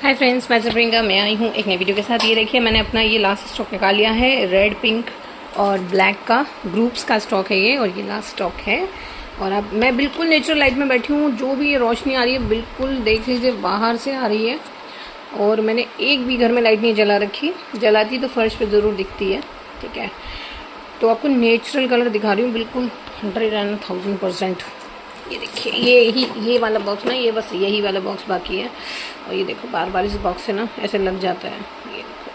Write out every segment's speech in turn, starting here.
Hi friends, मैं प्रियंका मैं आई हूँ एक नई वीडियो के साथ। ये देखिए, मैंने अपना ये लास्ट स्टॉक निकाल लिया है। रेड, पिंक और ब्लैक का ग्रुप्स का स्टॉक है ये, और ये लास्ट स्टॉक है। और अब मैं बिल्कुल नेचुरल लाइट में बैठी हूँ। जो भी ये रोशनी आ रही है बिल्कुल देख लीजिए बाहर से आ रही है। और मैंने एक भी घर में लाइट नहीं जला रखी, जलाती तो फर्श पे ज़रूर दिखती है। ठीक है, तो आपको नेचुरल कलर दिखा रही हूँ बिल्कुल 100% ये देखिए, ये वाला बॉक्स ना, ये बस यही वाला बॉक्स बाकी है। और ये देखो बार बार इस बॉक्स से ना ऐसे लग जाता है, ये देखो।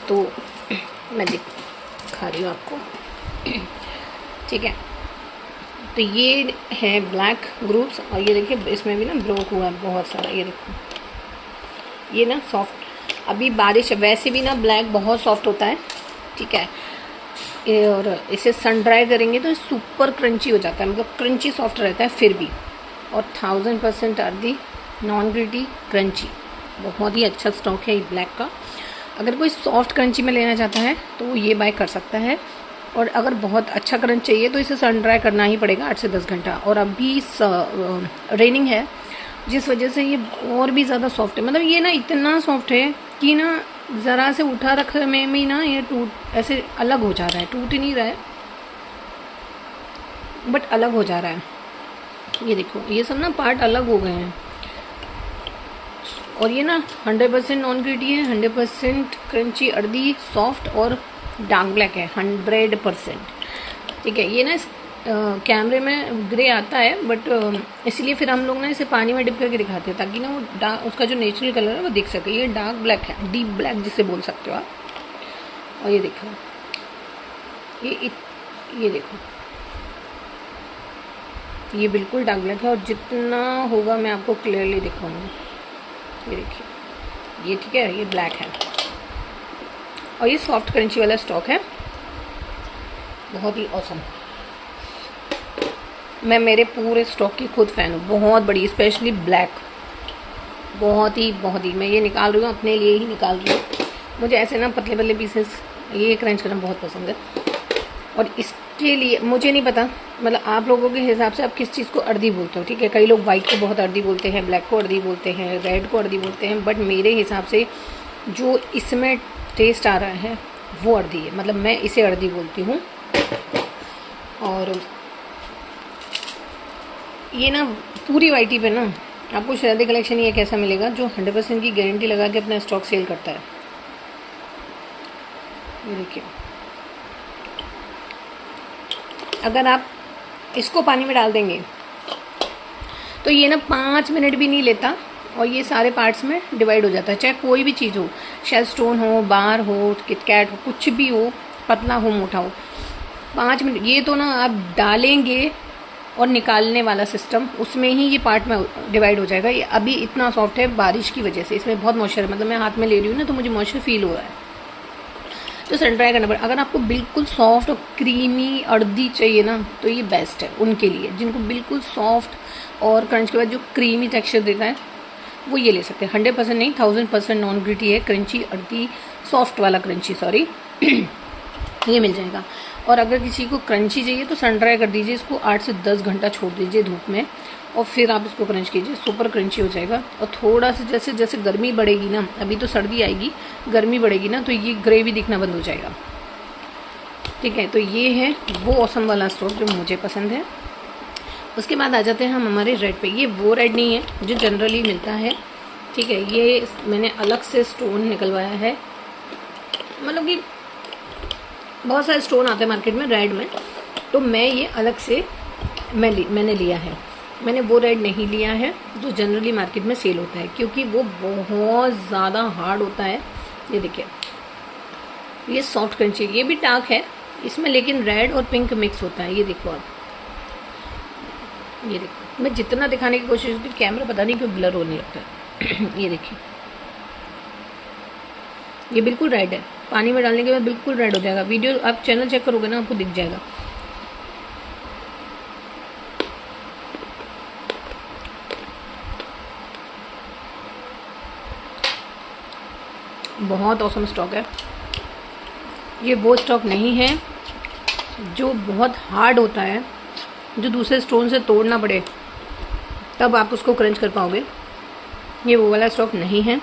तो मैं दिखा रही हूँ आपको। ठीक है, तो ये है ब्लैक ग्रुप्स। और ये देखिए इसमें भी ना ब्लॉक हुआ है बहुत सारा। ये देखो, ये ना सॉफ्ट, अभी बारिश वैसे भी ना ब्लैक बहुत सॉफ्ट होता है। ठीक है, और इसे सन ड्राई करेंगे तो सुपर क्रंची हो जाता है, मतलब क्रंची सॉफ्ट रहता है फिर भी। और 1000% अर्दी नॉन ग्रिटी क्रंची, बहुत ही अच्छा स्टॉक है ये ब्लैक का। अगर कोई सॉफ्ट क्रंची में लेना चाहता है तो वो ये बाय कर सकता है। और अगर बहुत अच्छा क्रंच चाहिए तो इसे सन ड्राई करना ही पड़ेगा 8 से 10 घंटा। और अभी रेनिंग है जिस वजह से ये और भी ज़्यादा सॉफ्ट है। मतलब ये ना इतना सॉफ्ट है कि ना ज़रा से उठा रखे में ही ना ये टूट ऐसे अलग हो जा रहा है। टूट ही नहीं रहा है बट अलग हो जा रहा है। ये देखो, ये सब ना पार्ट अलग हो गए हैं। और ये ना 100% नॉन ग्रिटी है, 100% क्रंची अर्दी सॉफ्ट और डार्क ब्लैक है 100%। ठीक है, ये ना कैमरे में ग्रे आता है बट इसलिए फिर हम लोग ना इसे पानी में डिप करके दिखाते हैं ताकि ना वो उसका जो नेचुरल कलर है वो दिख सके। ये डार्क ब्लैक है, डीप ब्लैक जिसे बोल सकते हो आप। और ये देखो, ये देखो, ये बिल्कुल डार्क ब्लैक है। और जितना होगा मैं आपको क्लियरली दिखाऊंगी। ये देखिए, ये ठीक है, ये ब्लैक है। और ये सॉफ्ट क्रंची वाला स्टॉक है, बहुत ही ऑसम। मैं मेरे पूरे स्टॉक की खुद फ़ैन हूँ, बहुत बड़ी, स्पेशली ब्लैक। बहुत ही मैं ये निकाल रही हूँ, अपने लिए ही निकाल रही हूँ। मुझे ऐसे ना पतले पतले पीसेस ये क्रंच करना बहुत पसंद है। और इसके लिए मुझे नहीं पता, मतलब आप लोगों के हिसाब से आप किस चीज़ को अर्दी बोलते हो। ठीक है, कई लोग वाइट को बहुत अर्दी बोलते हैं, ब्लैक को अर्दी बोलते हैं, रेड को अर्दी बोलते हैं। बट मेरे हिसाब से जो इसमें टेस्ट आ रहा है वो अर्दी है, मतलब मैं इसे अर्दी बोलती हूँ। और ये ना पूरी वाइटी पे ना आपको शरारती कलेक्शन ये कैसा मिलेगा जो 100% की गारंटी लगा के अपना स्टॉक सेल करता है। ये देखिए, अगर आप इसको पानी में डाल देंगे तो ये ना 5 मिनट भी नहीं लेता और ये सारे पार्ट्स में डिवाइड हो जाता है। चाहे कोई भी चीज़ हो, शेल स्टोन हो, बार हो, किटकैट हो, कुछ भी हो, पतला हो, मोटा हो, 5 मिनट। ये तो ना आप डालेंगे और निकालने वाला सिस्टम, उसमें ही ये पार्ट में डिवाइड हो जाएगा। ये अभी इतना सॉफ्ट है बारिश की वजह से, इसमें बहुत मॉइस्चर है। मतलब मैं हाथ में ले रही हूँ ना तो मुझे मॉइस्चर फील हो रहा है, तो सन ड्राई करना पड़ेगा। अगर आपको बिल्कुल सॉफ्ट और क्रीमी अर्दी चाहिए ना तो ये बेस्ट है उनके लिए, जिनको बिल्कुल सॉफ्ट और क्रंच के बाद जो क्रीमी टेक्सचर देता है वो ये ले सकते हैं। 100% नहीं, 1000% नॉन ग्रिटी है, क्रंची अर्दी सॉफ्ट वाला क्रंची, सॉरी ये मिल जाएगा। और अगर किसी को क्रंची चाहिए तो सन ड्राई कर दीजिए इसको, 8 से 10 घंटा छोड़ दीजिए धूप में और फिर आप इसको क्रंच कीजिए, सुपर क्रंची हो जाएगा। और थोड़ा सा जैसे जैसे गर्मी बढ़ेगी ना, अभी तो सर्दी आएगी, गर्मी बढ़ेगी ना तो ये ग्रेवी दिखना बंद हो जाएगा। ठीक है, तो ये है वो ऑसम वाला स्टॉक जो मुझे पसंद है। उसके बाद आ जाते हैं हम हमारे रेड पे। ये वो रेड नहीं है जो जनरली मिलता है। ठीक है, ये मैंने अलग से स्टोन निकलवाया है, मतलब कि बहुत सारे स्टोन आते हैं मार्केट में रेड में, तो मैं ये अलग से मैंने लिया है। मैंने वो रेड नहीं लिया है जो जनरली मार्केट में सेल होता है, क्योंकि वो बहुत ज़्यादा हार्ड होता है। ये देखिए, ये सॉफ्ट क्रंची, ये भी डार्क है इसमें, लेकिन रेड और पिंक मिक्स होता है। ये देखो आप, ये देखो, मैं जितना दिखाने की कोशिश की कैमरा पता नहीं क्यों ब्लर होने लगता है। ये देखिए, ये बिल्कुल रेड है, पानी में डालने के बाद बिल्कुल रेड हो जाएगा। वीडियो आप चैनल चेक करोगे ना आपको दिख जाएगा। बहुत औसम स्टॉक है। ये वो स्टॉक नहीं है जो बहुत हार्ड होता है, जो दूसरे स्टोन से तोड़ना पड़े तब आप उसको क्रंच कर पाओगे। ये वो वाला स्टॉक नहीं है।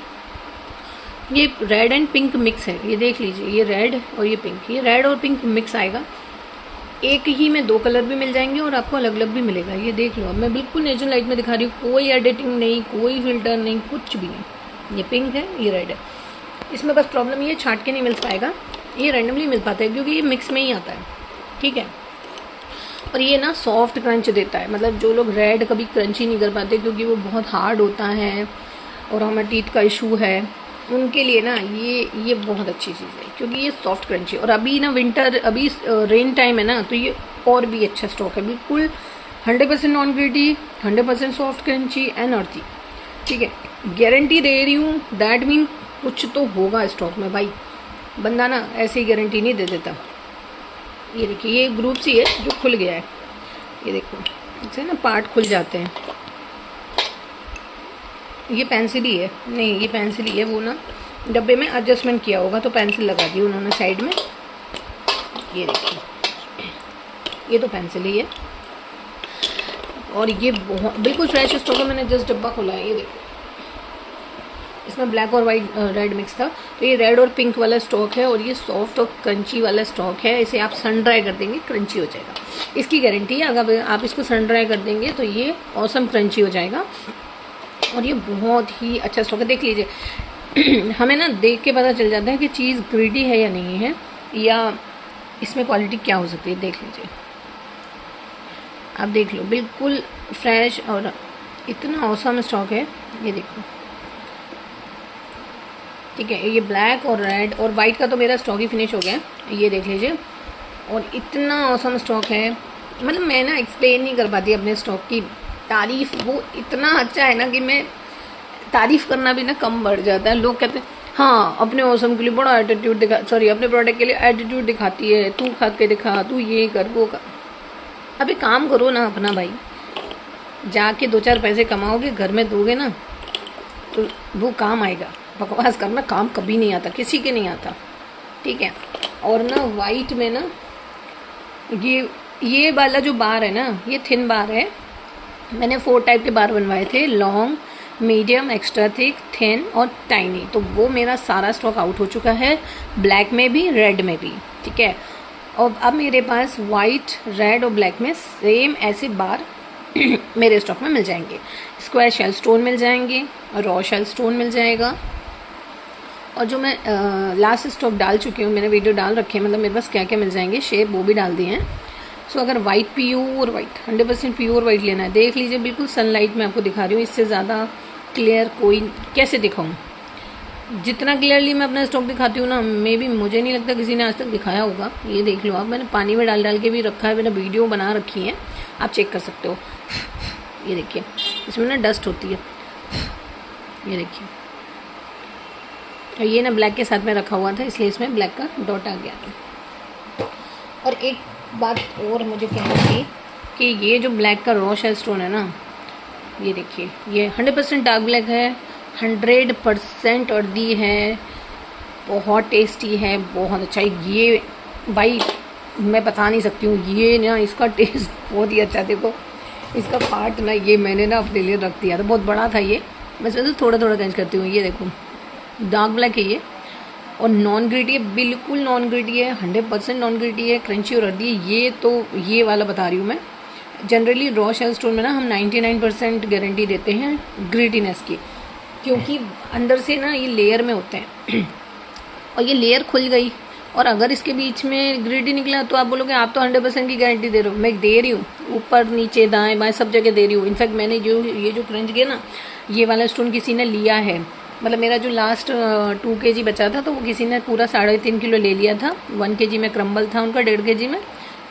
ये रेड एंड पिंक मिक्स है, ये देख लीजिए, ये रेड और ये पिंक, ये रेड और पिंक मिक्स आएगा। एक ही में 2 कलर भी मिल जाएंगे और आपको अलग अलग भी मिलेगा। ये देख लो, अब मैं बिल्कुल नेचुरल लाइट में दिखा रही हूँ, कोई एडिटिंग नहीं, कोई फिल्टर नहीं, कुछ भी नहीं। ये पिंक है, ये रेड है। इसमें बस प्रॉब्लम ये छाट के नहीं मिल पाएगा, ये रैंडमली मिल पाता है क्योंकि ये मिक्स में ही आता है, ठीक है। और ये ना सॉफ्ट क्रंच देता है, मतलब जो लोग रेड कभी क्रंची नहीं कर पाते क्योंकि वो बहुत हार्ड होता है और हमारे टीथ का इशू है, उनके लिए ना ये बहुत अच्छी चीज़ है क्योंकि ये सॉफ्ट क्रंची। और अभी ना विंटर, अभी रेन टाइम है ना, तो ये और भी अच्छा स्टॉक है। बिल्कुल 100% non gritty, 100% soft crunchy and अर्थी, ठीक है। गारंटी दे रही हूँ, दैट मीन कुछ तो होगा स्टॉक में भाई, बंदा ना ऐसे ही गारंटी नहीं दे देता। ये देखिए, ये ग्रुप सी है जो खुल गया है, ये देखो, इससे ना पार्ट खुल जाते हैं। ये पेंसिल ही है, नहीं ये पेंसिल ही है, वो ना डब्बे में एडजस्टमेंट किया होगा तो पेंसिल लगा दी उन्होंने साइड में। ये देखिए, ये तो पेंसिल ही है और ये बहुत बिल्कुल फ्रेश स्टॉक है। मैंने जस्ट डब्बा खोला है, ये देखो, इसमें ब्लैक और वाइट रेड मिक्स था, तो ये रेड और पिंक वाला स्टॉक है और ये सॉफ्ट और क्रंची वाला स्टॉक है। इसे आप सन ड्राई कर देंगे, क्रंची हो जाएगा, इसकी गारंटी है। अगर आप इसको सन ड्राई कर देंगे तो ये ऑसम क्रंची हो जाएगा और ये बहुत ही अच्छा स्टॉक है। देख लीजिए, हमें ना देख के पता चल जाता है कि चीज़ ग्रिडी है या नहीं है, या इसमें क्वालिटी क्या हो सकती है। देख लीजिए, आप देख लो, बिल्कुल फ्रेश और इतना ऑसम स्टॉक है। ये देखो, ठीक है, ये ब्लैक और रेड और वाइट का तो मेरा स्टॉक ही फिनिश हो गया है, ये देख लीजिए। और इतना ऑसम स्टॉक है, मतलब मैं ना एक्सप्लेन नहीं कर पाती अपने स्टॉक की तारीफ, वो इतना अच्छा है ना कि मैं तारीफ करना भी ना कम बढ़ जाता है। लोग कहते हैं हाँ अपने ऑसम के लिए बड़ा एटीट्यूड दिखा, सॉरी अपने प्रोडक्ट के लिए एटीट्यूड दिखाती है, तू खा के दिखा, तू ये कर वो कर। अभी काम करो ना अपना भाई, जाके 2-4 पैसे कमाओगे, घर में दोगे ना तो वो काम आएगा। बकवास करना काम कभी नहीं आता, किसी के नहीं आता, ठीक है। और ना वाइट में ना ये वाला जो बार है ना, ये थिन बार है। मैंने 4 टाइप के बार बनवाए थे, long, medium, extra thick, thin और टाइनी। तो वो मेरा सारा स्टॉक आउट हो चुका है, ब्लैक में भी, रेड में भी, ठीक है। और अब मेरे पास वाइट, रेड और ब्लैक में सेम ऐसे बार मेरे स्टॉक में मिल जाएंगे। स्क्वायर शेल स्टोन मिल जाएंगे, रॉ शेल स्टोन मिल जाएगा। और जो मैं लास्ट स्टॉक डाल चुकी हूँ, मैंने वीडियो डाल रखे हैं, मतलब मेरे पास क्या क्या मिल जाएंगे शेप वो भी डाल दिए हैं। सो अगर white pure white 100% pure white लेना है, देख लीजिए, बिल्कुल सनलाइट में आपको दिखा रही हूँ, इससे ज़्यादा क्लियर कोई कैसे दिखाऊँ। जितना क्लियरली मैं अपना स्टॉक दिखाती हूँ ना, मे भी मुझे नहीं लगता किसी ने आज तक दिखाया होगा। ये देख लो आप, मैंने पानी में डाल के भी रखा है, मैंने वीडियो बना रखी है, आप चेक कर सकते हो। ये देखिए, इसमें ना डस्ट होती है, ये देखिए। और ये ना ब्लैक के साथ में रखा हुआ था, इसलिए इसमें ब्लैक का डॉट आ गया। और एक बात और मुझे कहनी थी कि ये जो ब्लैक का रॉ शेल स्टोन है ना, ये देखिए, ये 100% डार्क ब्लैक है, 100% अर्दी है, बहुत टेस्टी है, बहुत अच्छा है। ये भाई मैं बता नहीं सकती हूँ, ये ना इसका टेस्ट बहुत ही अच्छा। देखो इसका पार्ट ना, ये मैंने ना अपने लिए रख दिया था, बहुत बड़ा था ये, मैं इसमें से थोड़ा थोड़ा चेंज करती हूँ। ये देखो डार्क ब्लैक है ये, और नॉन ग्रिटी है, बिल्कुल नॉन ग्रिटी है, 100% नॉन ग्रिटी है, क्रंची और अर्दी है। ये तो ये वाला बता रही हूँ मैं। जनरली रॉ शेल स्टोन में ना हम 99% गारंटी देते हैं ग्रिटीनेस की, क्योंकि अंदर से ना ये लेयर में होते हैं और ये लेयर खुल गई और अगर इसके बीच में ग्रिटी निकला तो आप बोलोगे आप तो 100% की गारंटी दे रहे हो। मैं दे रही हूँ, ऊपर नीचे दाएं बाएं सब जगह दे रही हूँ। इनफैक्ट मैंने ये जो क्रंच किया ना, ये वाला स्टोन किसी ने लिया है, मतलब मेरा जो लास्ट 2 kg बचा था तो वो किसी ने पूरा 3.5 किलो ले लिया था। 1 kg में क्रम्बल था उनका, 1.5 kg में,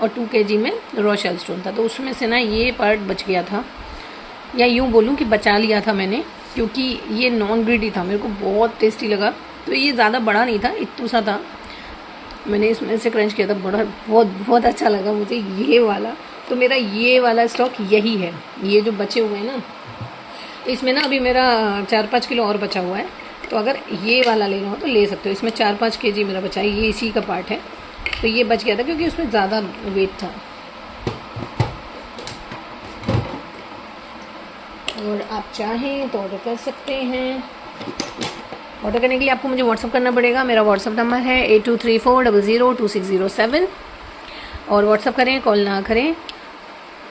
और 2 kg में रॉ शेल स्टोन था। तो उसमें से ना ये पार्ट बच गया था, या यूँ बोलूँ कि बचा लिया था मैंने, क्योंकि ये नॉन ग्रिटी था, मेरे को बहुत टेस्टी लगा। तो ये ज़्यादा बड़ा नहीं था, इतना सा था, मैंने इसमें से क्रंच किया था, बड़ा बहुत अच्छा लगा मुझे ये वाला। तो मेरा ये वाला स्टॉक यही है, ये जो बचे हुए हैं ना, इसमें ना अभी मेरा 4-5 किलो और बचा हुआ है। तो अगर ये वाला लेना हो तो ले सकते हो, इसमें 4-5 kg मेरा बचा है, ये इसी का पार्ट है। तो ये बच गया था क्योंकि उसमें ज़्यादा वेट था। और आप चाहें तो ऑर्डर कर सकते हैं। ऑर्डर करने के लिए आपको मुझे व्हाट्सअप करना पड़ेगा। मेरा व्हाट्सअप नंबर है 8234002607। और व्हाट्सअप करें, कॉल ना करें।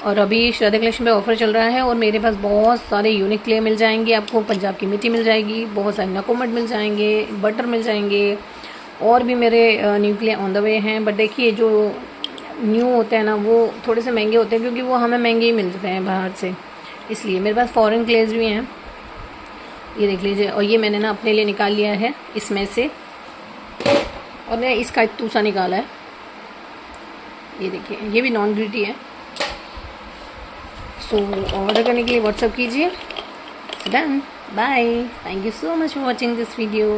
और अभी श्रद्धा कलेक्शन पे ऑफर चल रहा है और मेरे पास बहुत सारे यूनिक क्ले मिल जाएंगे आपको। पंजाब की मिट्टी मिल जाएगी, बहुत सारे नकोमट मिल जाएंगे, बटर मिल जाएंगे, और भी मेरे new clay on the way हैं। बट देखिए जो न्यू होते हैं ना वो थोड़े से महंगे होते हैं क्योंकि वो हमें महंगे ही मिलते हैं बाहर से, इसलिए। मेरे पास फॉरेन क्लेज भी हैं, ये देख लीजिए। और ये मैंने ना अपने लिए निकाल लिया है इसमें से, और मैं इसका एक टूसा निकाला है, ये देखिए। ये भी नॉन ग्रिटी है। सो ऑर्डर करने के लिए व्हाट्सअप कीजिए। Done, bye, thank you so much for watching this video.